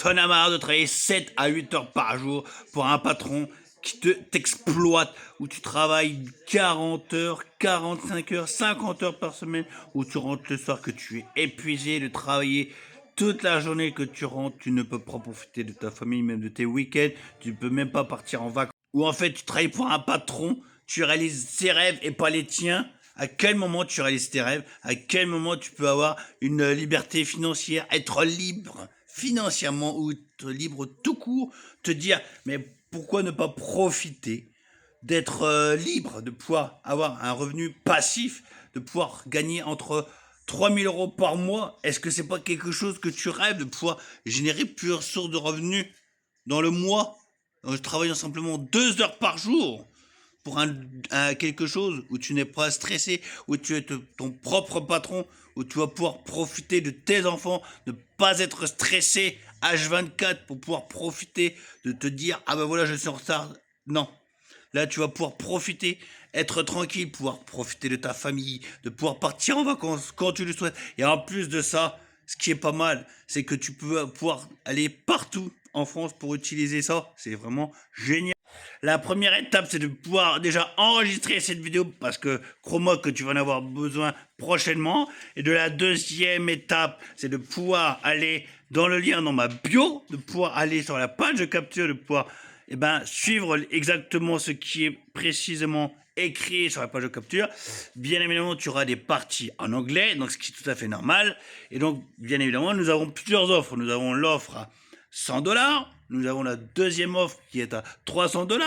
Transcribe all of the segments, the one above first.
T'en as marre de travailler 7 à 8 heures par jour pour un patron qui t'exploite, où tu travailles 40 heures, 45 heures, 50 heures par semaine, où tu rentres le soir, que tu es épuisé de travailler toute la journée, que tu rentres, tu ne peux pas profiter de ta famille, même de tes week-ends, tu ne peux même pas partir en vacances. Ou en fait, tu travailles pour un patron, tu réalises ses rêves et pas les tiens. À quel moment tu réalises tes rêves? À quel moment tu peux avoir une liberté financière, être libre financièrement ou être libre tout court? Te dire, mais pourquoi ne pas profiter d'être libre, de pouvoir avoir un revenu passif, de pouvoir gagner entre 3000 euros par mois? Est-ce que c'est pas quelque chose que tu rêves, de pouvoir générer plusieurs sources de revenus dans le mois, en travaillant simplement 2 heures par jour pour quelque chose où tu n'es pas stressé, où tu es ton propre patron, où tu vas pouvoir profiter de tes enfants, ne pas être stressé H24 pour pouvoir profiter de te dire ah ben voilà je suis en retard. Non. Là, tu vas pouvoir profiter, être tranquille, pouvoir profiter de ta famille, de pouvoir partir en vacances quand tu le souhaites. Et en plus de ça, ce qui est pas mal, c'est que tu peux pouvoir aller partout en France pour utiliser ça. C'est vraiment génial. La première étape, c'est de pouvoir déjà enregistrer cette vidéo parce que crois-moi que tu vas en avoir besoin prochainement. Et de la deuxième étape, c'est de pouvoir aller dans le lien dans ma bio, de pouvoir aller sur la page de capture, de pouvoir suivre exactement ce qui est précisément écrit sur la page de capture. Bien évidemment, tu auras des parties en anglais, donc ce qui est tout à fait normal. Et donc, bien évidemment, nous avons plusieurs offres. Nous avons l'offre à 100 $. Nous avons la deuxième offre qui est à 300 $.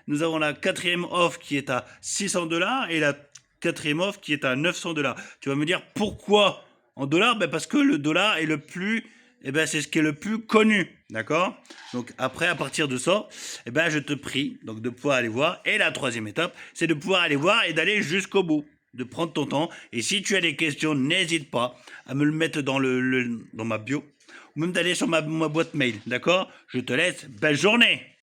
Nous avons la quatrième offre qui est à 600 $. Et la quatrième offre qui est à 900 $. Tu vas me dire pourquoi en dollars? Parce que le dollar est le plus, c'est ce qui est le plus connu. D'accord? Donc après, à partir de ça, je te prie donc de pouvoir aller voir. Et la troisième étape, c'est de pouvoir aller voir et d'aller jusqu'au bout, de prendre ton temps. Et si tu as des questions, n'hésite pas à me le mettre dans dans ma bio, ou même d'aller sur ma boîte mail. D'accord? Je te laisse. Belle journée!